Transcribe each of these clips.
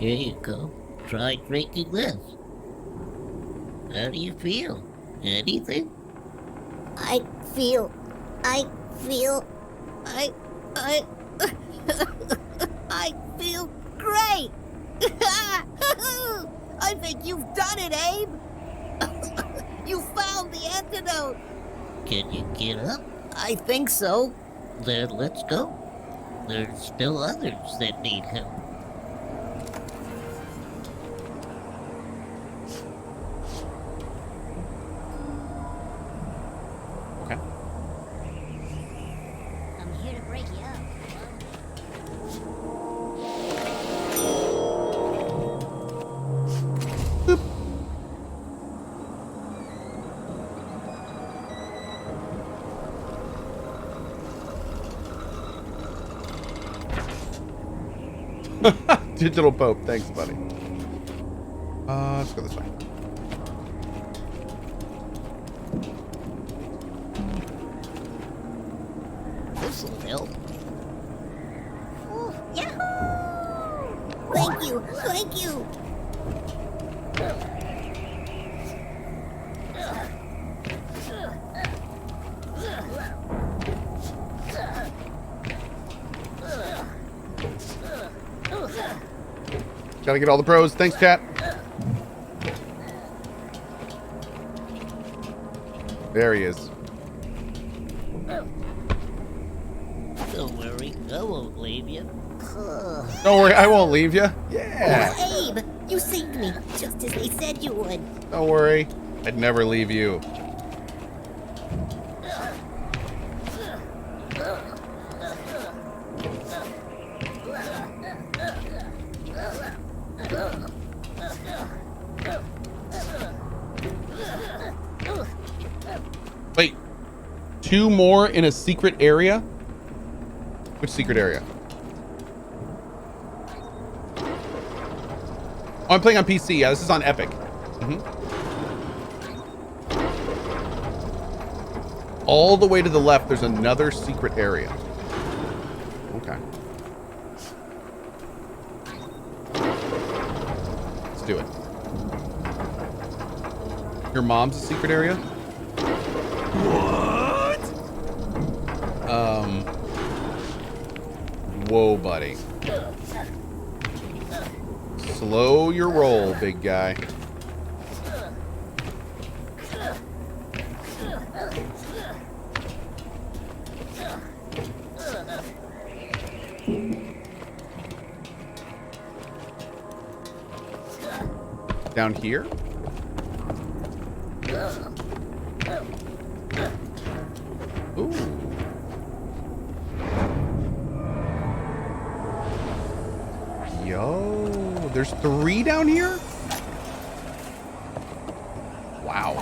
Here you go. Try drinking this. How do you feel? Anything? I feel, I feel great! I think you've done it, Abe! You found the antidote! Can you get up? I think so. Then let's go. There's still others that need help. Okay. I'm here to break you up. Digital Pope. Thanks, buddy. Let's go this way. This'll help. Oh, yahoo! Thank you, thank you! Gotta get all the pros. Thanks, chat. There he is. Don't worry, I won't leave you. Don't worry, I won't leave you. Yeah. Oh, Abe, you saved me, just as they said you would. Don't worry. I'd never leave you. Wait. 2 more in a secret area? Which secret area? Oh, I'm playing on PC. Yeah, this is on Epic. All the way to the left, there's another secret area. Okay. Let's do it. Your mom's a secret area? What? Whoa, buddy. Slow your roll, big guy. Down here? Ooh. Yo, there's 3 down here? Wow.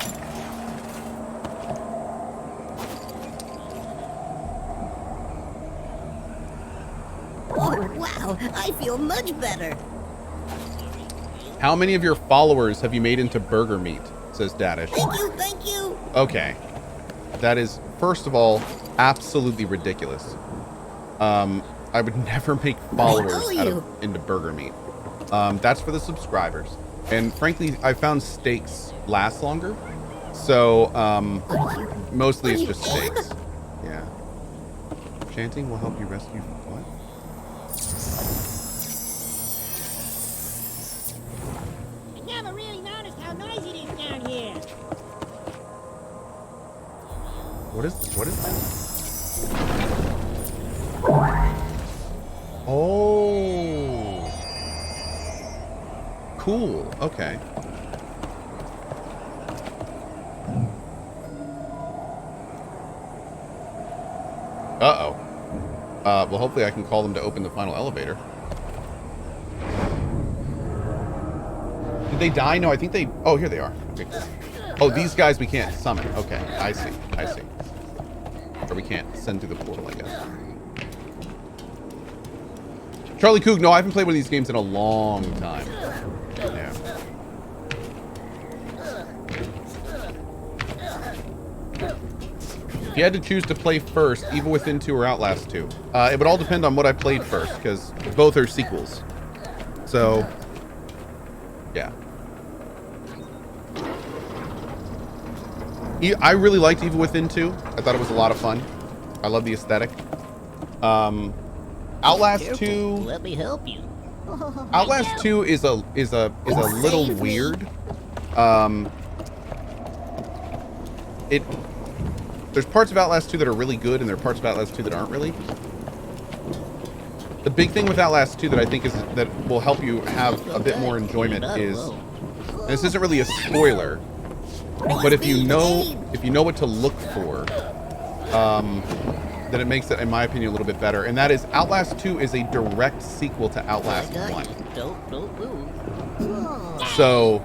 Oh, wow, I feel much better. How many of your followers have you made into burger meat? Says Dadish. Thank you, thank you. Okay. That is, first of all, absolutely ridiculous. I would never make followers into burger meat. That's for the subscribers. And frankly, I found steaks last longer. So, mostly it's just steaks. Yeah. Chanting will help you rescue what? I never really noticed how noisy it is down here. What is this? Oh. Cool. Okay. Uh-oh. Well, hopefully I can call them to open the final elevator. Did they die? No, I think they... Oh, here they are. Okay. Oh, these guys we can't summon. Okay, I see. I see. Or we can't send through the portal, I guess. Charlie Coog, no, I haven't played one of these games in a long time. Yeah. If you had to choose to play first, Evil Within 2 or Outlast 2, it would all depend on what I played first, because both are sequels. So, Yeah. I really liked Evil Within 2. I thought it was a lot of fun. I love the aesthetic. Outlast 2. Let me help you. Outlast 2 is a little weird. There's parts of Outlast 2 that are really good, and there are parts of Outlast 2 that aren't really. The big thing with Outlast 2 that I think is that will help you have a bit more enjoyment is, and this isn't really a spoiler, but if you know what to look for, then it makes it, in my opinion, a little bit better. And that is Outlast 2 is a direct sequel to Outlast 1. Don't move. So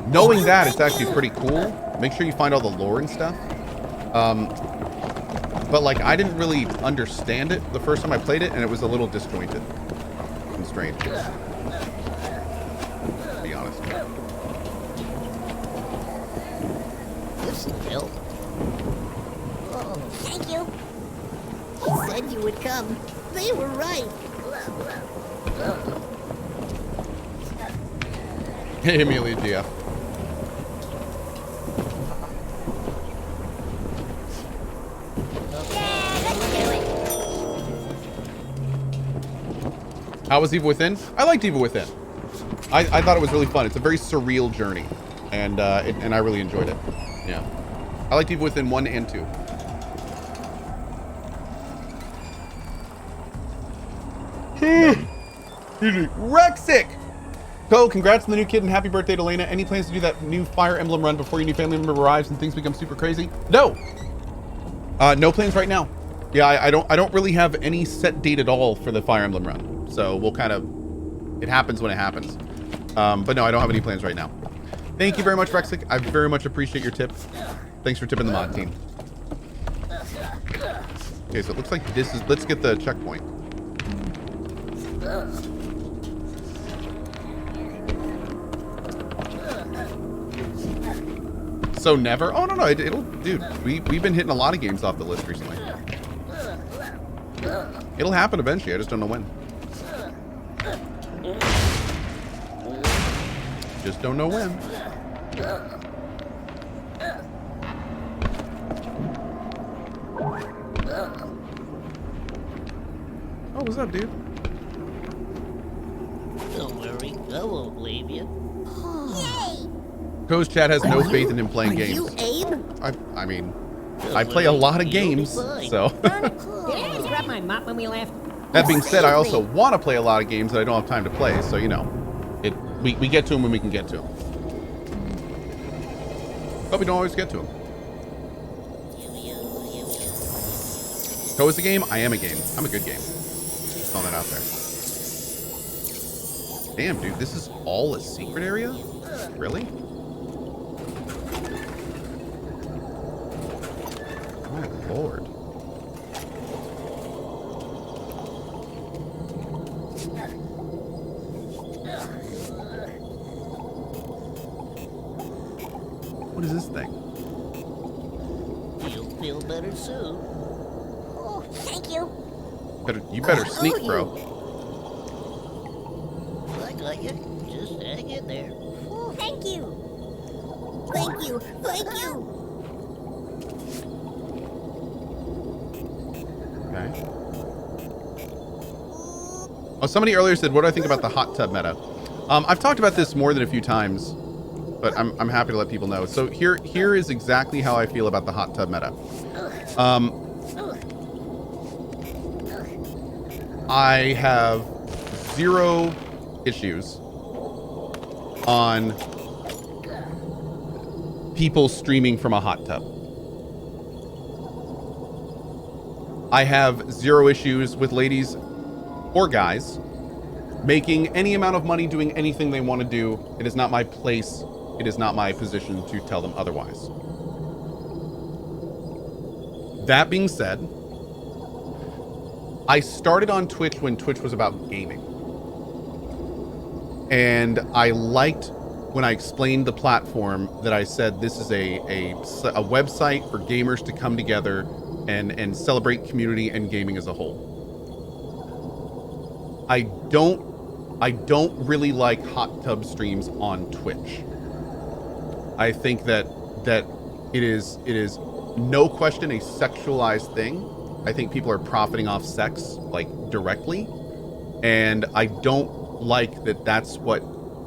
knowing that, it's actually pretty cool. Make sure you find all the lore and stuff. But like, I didn't really understand it the first time I played it, and it was a little disjointed and strange, to be honest. This will help. Oh, thank you. You said you would come. They were right. Hey, Amelia GF. How was Evil Within? I liked Evil Within. I thought it was really fun. It's a very surreal journey, and I really enjoyed it. Yeah, I liked Evil Within 1 and 2. Rexic! Cohh, congrats on the new kid and happy birthday to Lena. Any plans to do that new Fire Emblem run before your new family member arrives and things become super crazy? No. No plans right now. Yeah, I don't really have any set date at all for the Fire Emblem run. So we'll kind of, it happens when it happens. But no, I don't have any plans right now. Thank you very much, Rexic. I very much appreciate your tip. Thanks for tipping the mod team. Okay, so it looks like this is, let's get the checkpoint. So never? Oh, no, it'll, dude, we've been hitting a lot of games off the list recently. It'll happen eventually, I just don't know when. Just don't know when. Oh, what's up, dude? Don't worry, I won't leave you. Cohh's chat has no faith in him playing games. You, Abe? I mean, I play a lot of games, so. Did I just grab my mop when we left? That being said, I also want to play a lot of games that I don't have time to play, so, you know, we get to them when we can get to them. But we don't always get to them. Cohh is a game? I am a game. I'm a good game. Just throwing that out there. Damn, dude, this is all a secret area? Really? My lord. What is this thing? You'll feel better soon. Oh, thank you. You better sneak, bro. I got you. Just hang in there. Oh, thank you. Thank you. Thank you. Okay. Oh, somebody earlier said, what do I think about the hot tub meta? I've talked about this more than a few times, but I'm happy to let people know. So here is exactly how I feel about the hot tub meta. I have 0 issues on people streaming from a hot tub. I have 0 issues with ladies or guys making any amount of money doing anything they want to do. It is not my place. It is not my position to tell them otherwise. That being said, I started on Twitch when Twitch was about gaming. And I liked when I explained the platform that I said this is a website for gamers to come together and celebrate community and gaming as a whole. I don't I don't really like hot tub streams on Twitch. I think that it is no question a sexualized thing. I think people are profiting off sex like directly, and I don't like that that's what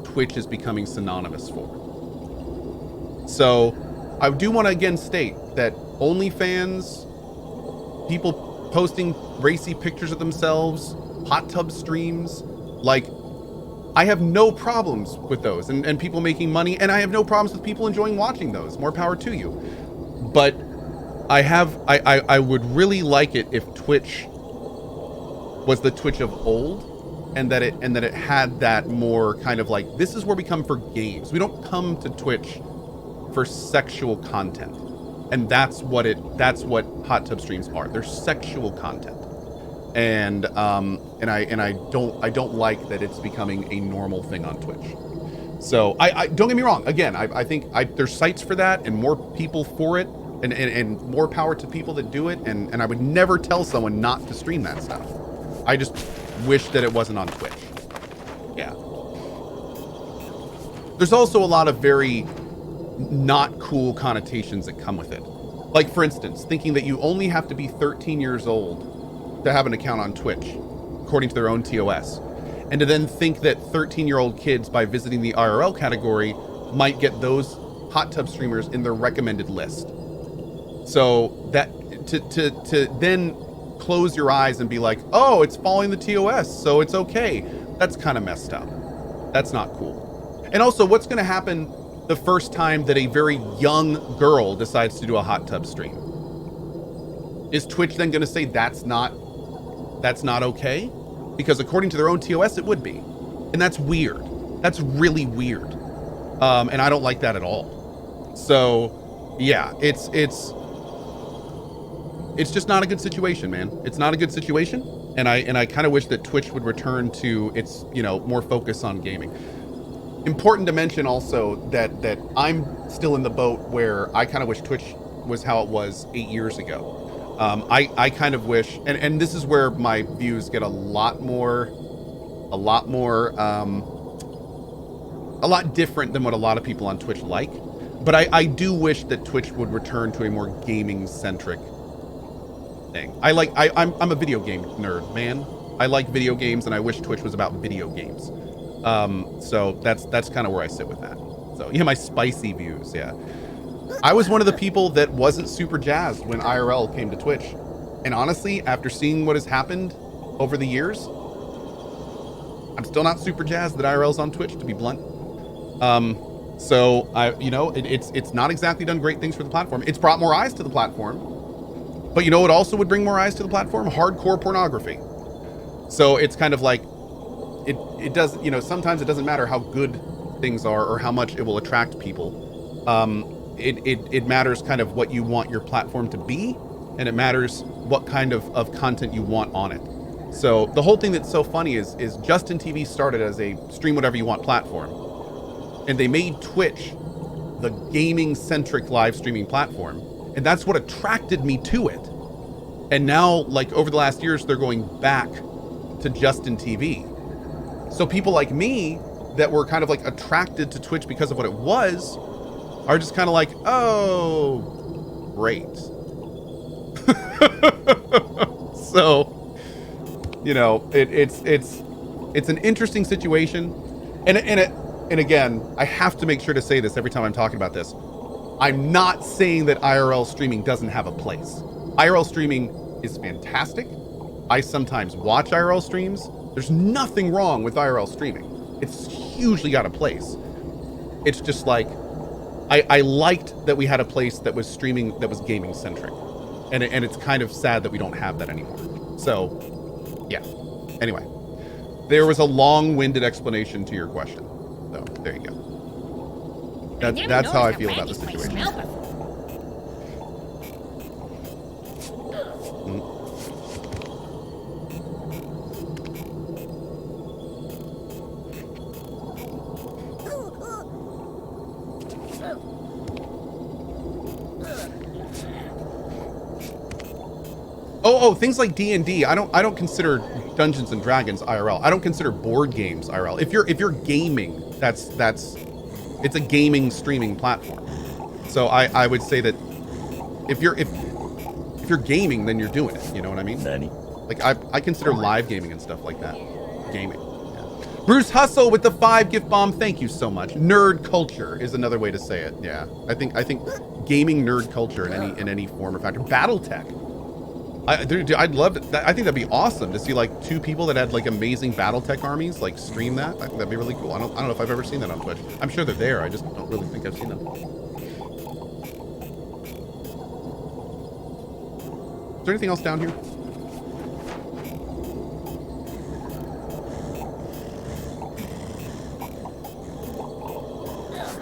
Twitch is becoming synonymous for. So I do want to again state that OnlyFans, people posting racy pictures of themselves, hot tub streams, like, I have no problems with those, and people making money, and I have no problems with people enjoying watching those. More power to you. But I would really like it if Twitch was the Twitch of old, and that it had that more kind of like, this is where we come for games. We don't come to Twitch for sexual content. And that's what hot tub streams are. They're sexual content. And I don't like that it's becoming a normal thing on Twitch. So I don't get me wrong. Again, I think there's sites for that and more people for it, and more power to people that do it. And I would never tell someone not to stream that stuff. I just wish that it wasn't on Twitch. Yeah. There's also a lot of very not cool connotations that come with it. Like, for instance, thinking that you only have to be 13 years old to have an account on Twitch, according to their own TOS. And to then think that 13-year-old kids, by visiting the IRL category, might get those hot tub streamers in their recommended list. So that to then close your eyes and be like, oh, it's following the TOS, so it's okay. That's kind of messed up. That's not cool. And also, what's going to happen the first time that a very young girl decides to do a hot tub stream? Is Twitch then going to say that's not okay? Because according to their own TOS, it would be. And that's weird. That's really weird. And I don't like that at all. So yeah, it's just not a good situation, man. It's not a good situation. And I kind of wish that Twitch would return to its, more focus on gaming. Important to mention also that I'm still in the boat where I kind of wish Twitch was how it was 8 years ago. I kind of wish, and this is where my views get a lot different than what a lot of people on Twitch like. But I do wish that Twitch would return to a more gaming centric thing. I'm a video game nerd, man. I like video games, and I wish Twitch was about video games. So that's kind of where I sit with that. So yeah, my spicy views, yeah. I was one of the people that wasn't super jazzed when IRL came to Twitch. And honestly, after seeing what has happened over the years, I'm still not super jazzed that IRL's on Twitch, to be blunt. So it's not exactly done great things for the platform. It's brought more eyes to the platform. But it also would bring more eyes to the platform? Hardcore pornography. So it's kind of like, it does, sometimes it doesn't matter how good things are or how much it will attract people. It matters kind of what you want your platform to be, and it matters what kind of content you want on it. So the whole thing that's so funny is Justin TV started as a stream whatever you want platform, and they made Twitch the gaming centric live streaming platform, and that's what attracted me to it. And now, like, over the last years, they're going back to Justin TV. So people like me that were kind of like attracted to Twitch because of what it was are just kind of like, oh, great. So, it's an interesting situation. And again, I have to make sure to say this every time I'm talking about this. I'm not saying that IRL streaming doesn't have a place. IRL streaming is fantastic. I sometimes watch IRL streams. There's nothing wrong with IRL streaming. It's hugely got a place. It's just like, I liked that we had a place that was streaming, that was gaming centric. And it's kind of sad that we don't have that anymore. So, yeah. Anyway, there was a long-winded explanation to your question. So, there you go. That's how I feel about the situation. Oh, things like D&D. I don't consider Dungeons and Dragons IRL. I don't consider board games IRL. If you're gaming, that's it's a gaming streaming platform. So I would say that if you're gaming, then you're doing it. You know what I mean? Like I consider live gaming and stuff like that gaming. Yeah. Bruce Hustle with the 5 gift bomb. Thank you so much. Nerd culture is another way to say it. Yeah, I think gaming nerd culture in any form or factor. BattleTech. I'd love it. I think that'd be awesome to see like 2 people that had like amazing BattleTech armies like stream that. I think that'd be really cool. I don't know if I've ever seen that on Twitch. I'm sure they're there. I just don't really think I've seen them. Is there anything else down here?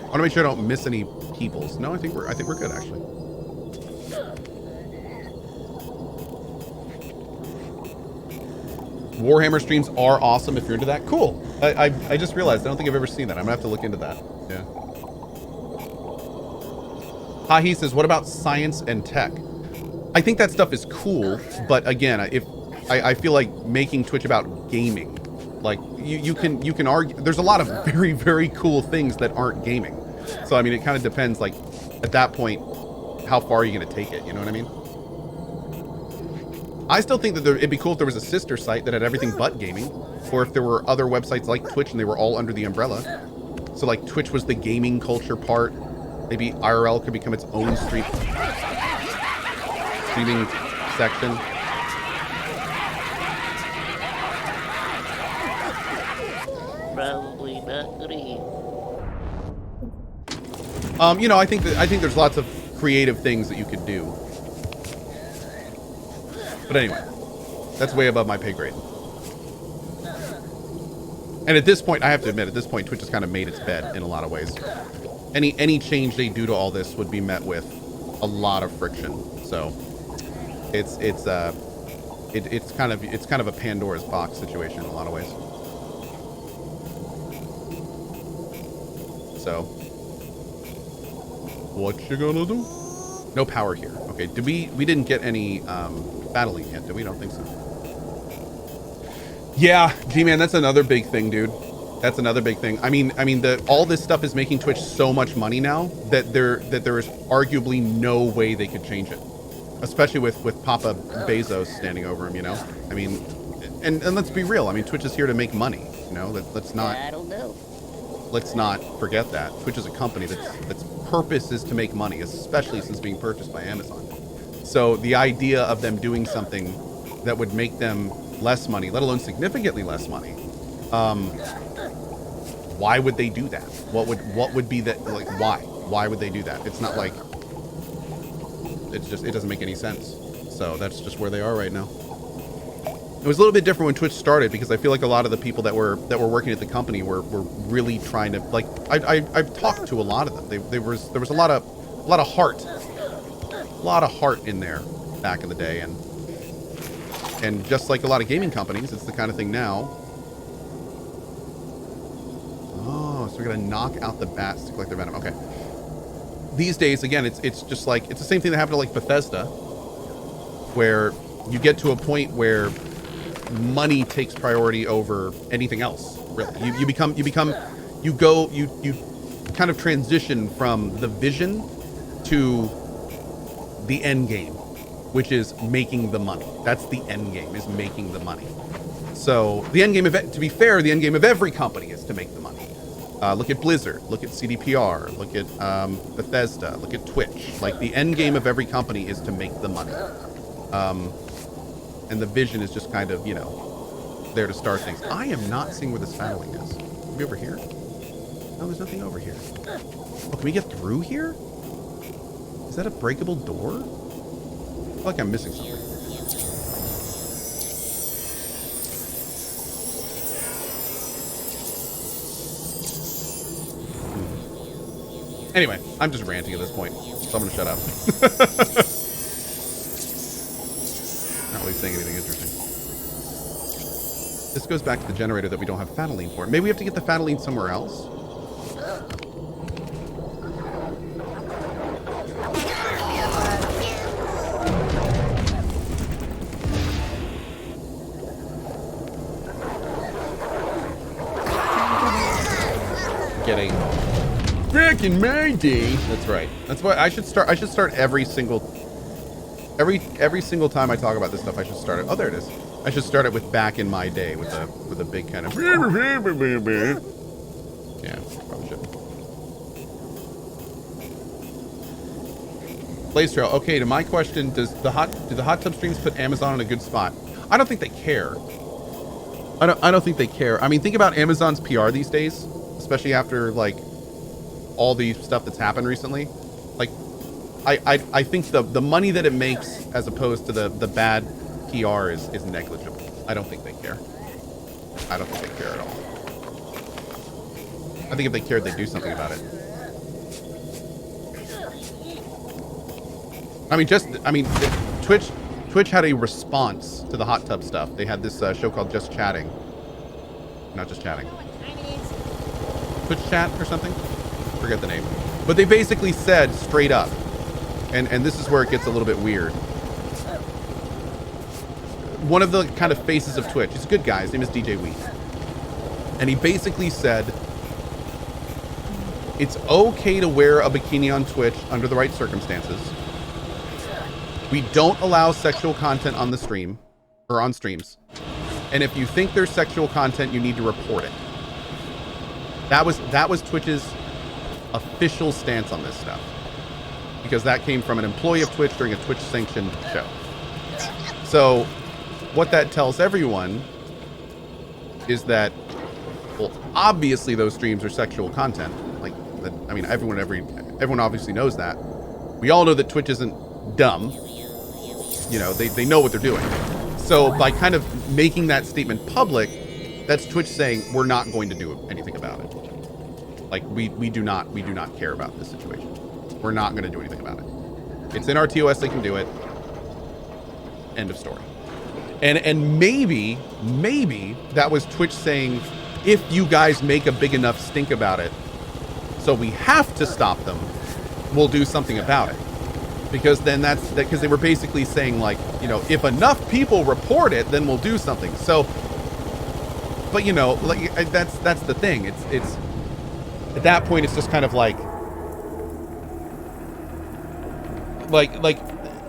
I want to make sure I don't miss any peoples. No, I think we're good actually. Warhammer streams are awesome if you're into that. Cool. I just realized I don't think I've ever seen that. I'm gonna have to look into that. Yeah. He says, what about science and tech? I think that stuff is cool, but again, I feel like making Twitch about gaming, like you can argue. There's a lot of very, very cool things that aren't gaming. So I mean, it kind of depends. Like at that point, how far are you gonna take it? You know what I mean? I still think that it'd be cool if there was a sister site that had everything but gaming, or if there were other websites like Twitch and they were all under the umbrella. So like Twitch was the gaming culture part. Maybe IRL could become its own streaming section. Probably not green. You know, I think there's lots of creative things that you could do. But anyway, that's way above my pay grade. And at this point, I have to admit, at this point, Twitch has kind of made its bed in a lot of ways. Any change they do to all this would be met with a lot of friction. So it's kind of a Pandora's box situation in a lot of ways. So what you gonna do? No power here. Okay, we didn't get any battling yet, did we? Don't think so. Yeah, G-Man, that's another big thing, dude. That's another big thing. I mean, all this stuff is making Twitch so much money now that there is arguably no way they could change it, especially with Papa Bezos standing over him. You know, I mean, and let's be real. I mean, Twitch is here to make money. You know, let's not. I don't know. Let's not forget that Twitch is a company that's purpose is to make money, especially since being purchased by Amazon. So the idea of them doing something that would make them less money, let alone significantly less money, why would they do that? What would be that, like, why would they do that? It's not like, it doesn't make any sense. So that's just where they are right now. It was a little bit different when Twitch started, because I feel like a lot of the people that were working at the company were really trying to, like, I've talked to a lot of them. There was a lot of heart in there back in the day, and just like a lot of gaming companies, it's the kind of thing now. Oh, so we're gonna knock out the bats to collect their venom. Okay. These days, again, it's just like, it's the same thing that happened to like Bethesda, where you get to a point where money takes priority over anything else. Really, you kind of transition from the vision to the end game, which is making the money. That's the end game, is making the money. So the end game of it, to be fair, the end game of every company is to make the money. Look at Blizzard, look at CDPR, look at Bethesda, look at Twitch. Like, the end game of every company is to make the money. And the vision is just kind of, you know, there to start things. I am not seeing where this battling is. Are we over here? No, there's nothing over here. Oh, can we get through here? Is that a breakable door? I feel like I'm missing something. Anyway, I'm just ranting at this point, so I'm gonna shut up. Not really saying anything interesting. This goes back to the generator that we don't have Fataline for. Maybe we have to get the Fataline somewhere else? kidding. Back in my day. That's right. That's why I should start every single time I talk about this stuff. I should start it. Oh, there it is. I should start it with "back in my day" with a big kind of. Yeah, probably should. Blaze Trail. Okay, to my question, do the hot tub streams put Amazon in a good spot? I don't think they care. I don't think they care. I mean, think about Amazon's PR these days, especially after like all the stuff that's happened recently. Like, I think the money that it makes as opposed to the bad PR is negligible. I don't think they care. I don't think they care at all. I think if they cared, they'd do something about it. I mean, Twitch had a response to the hot tub stuff. They had this show called Just Chatting. Not Just Chatting. Twitch Chat or something? Forget the name. But they basically said straight up, and this is where it gets a little bit weird. One of the kind of faces of Twitch, he's a good guy, his name is DJ Wheat. And he basically said, it's okay to wear a bikini on Twitch under the right circumstances. We don't allow sexual content on the stream, or on streams. And if you think there's sexual content, you need to report it. That was Twitch's official stance on this stuff. Because that came from an employee of Twitch during a Twitch-sanctioned show. So, what that tells everyone is that, well, obviously those streams are sexual content. Like, I mean, everyone obviously knows that. We all know that Twitch isn't dumb. You know, they know what they're doing. So by kind of making that statement public, that's Twitch saying we're not going to do anything about it. Like we do not care about this situation. We're not going to do anything about it. It's in our TOS, they can do it. End of story. And maybe that was Twitch saying, if you guys make a big enough stink about it, so we have to stop them, we'll do something about it. Because then because they were basically saying, like, you know, if enough people report it, then we'll do something. So, but you know, like that's the thing. It's at that point, it's just kind of like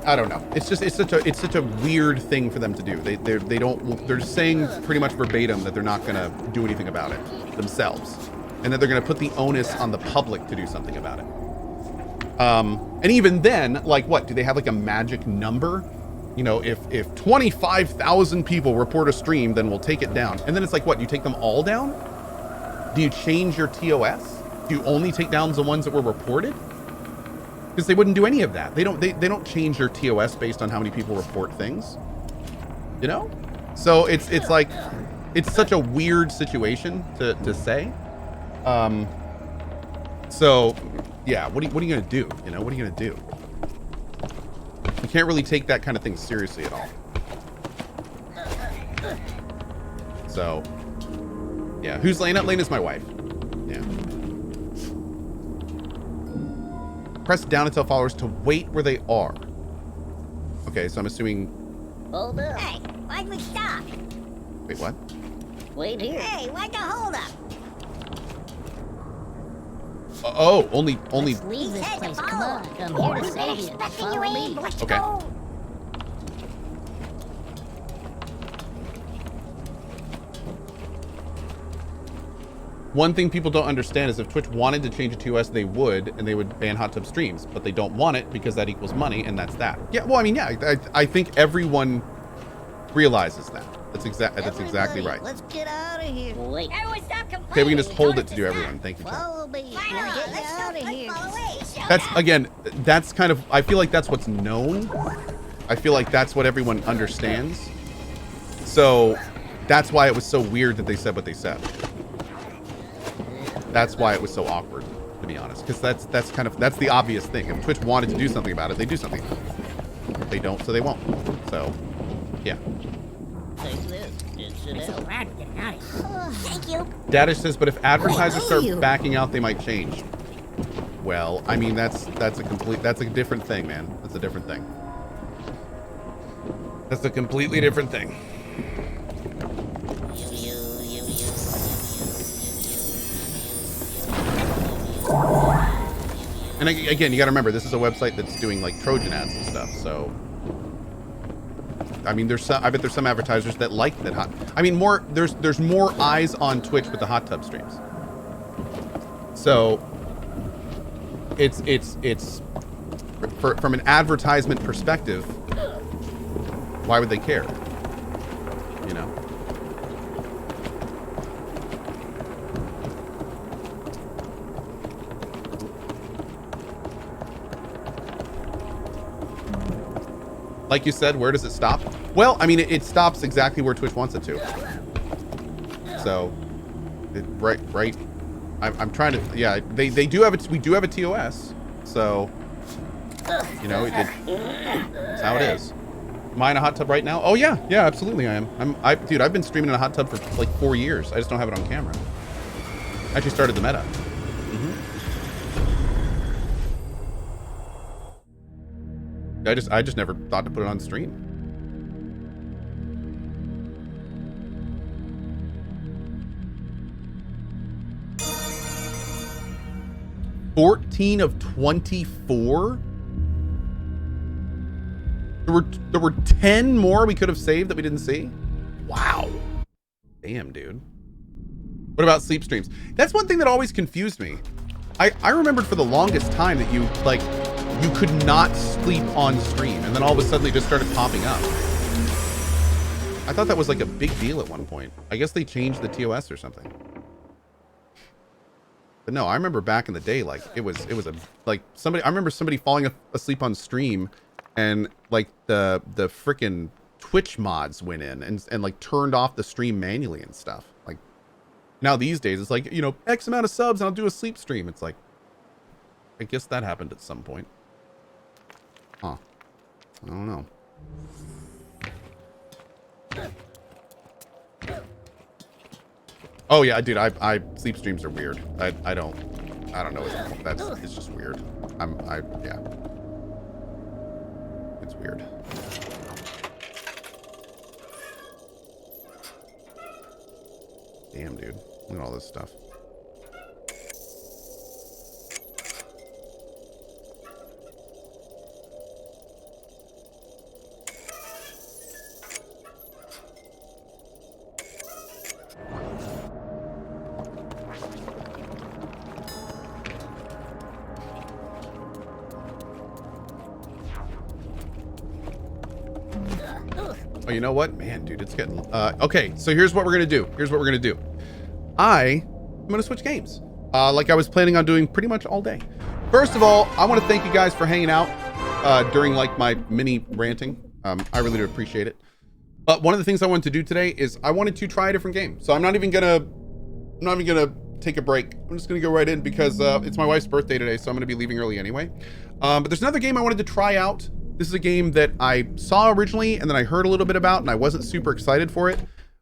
I don't know. It's such a weird thing for them to do. They're just saying pretty much verbatim that they're not gonna do anything about it themselves, and that they're gonna put the onus on the public to do something about it. And even then, like, what do they have, like a magic number? You know, if 25,000 people report a stream, then we'll take it down. And then it's like, what, you take them all down? Do you change your TOS? Do you only take down the ones that were reported? Because they wouldn't do any of that. They don't change your TOS based on how many people report things. You know? So it's like, it's such a weird situation to say. So yeah, what are you gonna do? You know, what are you gonna do? You can't really take that kind of thing seriously at all. So yeah, who's Lena? Lena's my wife. Yeah. Press down and tell followers to wait where they are. Okay, so I'm assuming. Hold up. Hey, why'd we stop? Wait, what? Wait here. Hey, why'd the hold up? Oh, only. Let's leave this place. Come on, I'm here to save you. Follow me. Okay. One thing people don't understand is if Twitch wanted to change it to us, they would, and they would ban hot tub streams, but they don't want it because that equals money, and that's that. Yeah, well, I mean, yeah, I think everyone realizes that. That's exactly right. Let's get out of here. Wait. Everyone stop complaining. Okay, we can just hold it to do everyone. Thank you, John. Follow me. Get out of here. That's, again, that's kind of, I feel like that's what's known. I feel like that's what everyone understands. So that's why it was so weird that they said what they said. That's why it was so awkward, to be honest, because that's the obvious thing. If Twitch wanted to do something about it, they do something. If they don't, so they won't. So, yeah. I'm so glad we're getting out of here. Thank you. Dadish says, but if advertisers start backing out, they might change. Well, I mean, that's a different thing, man. That's a different thing. That's a completely different thing. And again, you got to remember, this is a website that's doing like Trojan ads and stuff. So, I mean, I bet there's some advertisers that like that hot. I mean, there's more eyes on Twitch with the hot tub streams. So, it's from an advertisement perspective, why would they care? You know. Like you said, where does it stop? Well, I mean, it stops exactly where Twitch wants it to. So, right. I'm trying to. Yeah, they do have it. We do have a TOS. So, you know, it's how it is. Am I in a hot tub right now? Oh yeah, absolutely I am. Dude, I've been streaming in a hot tub for like 4 years. I just don't have it on camera. I actually started the meta. I just never thought to put it on stream. $14 of 24. There were 10 more we could have saved that we didn't see. Wow. Damn, dude. What about sleep streams? That's one thing that always confused me. I remembered for the longest time that you could not sleep on stream, and then all of a sudden they just started popping up. I thought that was like a big deal at one point. I guess they changed the TOS or something. But no, I remember back in the day, like it was like somebody. I remember somebody falling asleep on stream, and like the frickin' Twitch mods went in and like turned off the stream manually and stuff. Like now these days, it's like, you know, X amount of subs and I'll do a sleep stream. It's like, I guess that happened at some point. Huh. I don't know. Oh yeah, dude, I sleep streams are weird. I don't know. It's just weird. Yeah. It's weird. Damn, dude. Look at all this stuff. Oh, you know what? Man, dude, it's getting... okay, so here's what we're going to do. I'm going to switch games. Like I was planning on doing pretty much all day. First of all, I want to thank you guys for hanging out during like my mini ranting. I really do appreciate it. But one of the things I wanted to do today is I wanted to try a different game. So I'm not even gonna take a break. I'm just gonna go right in because it's my wife's birthday today, so I'm gonna be leaving early anyway. But there's another game I wanted to try out. This is a game that I saw originally and then I heard a little bit about and I wasn't super excited for it.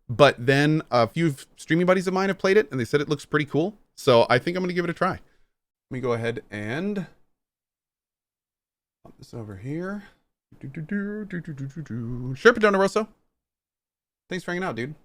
But then a few streaming buddies of mine have played it and they said it looks pretty cool. So I think I'm gonna give it a try. Let me go ahead and pop this over here. Sure, Padona Rosso. Thanks for hanging out, dude.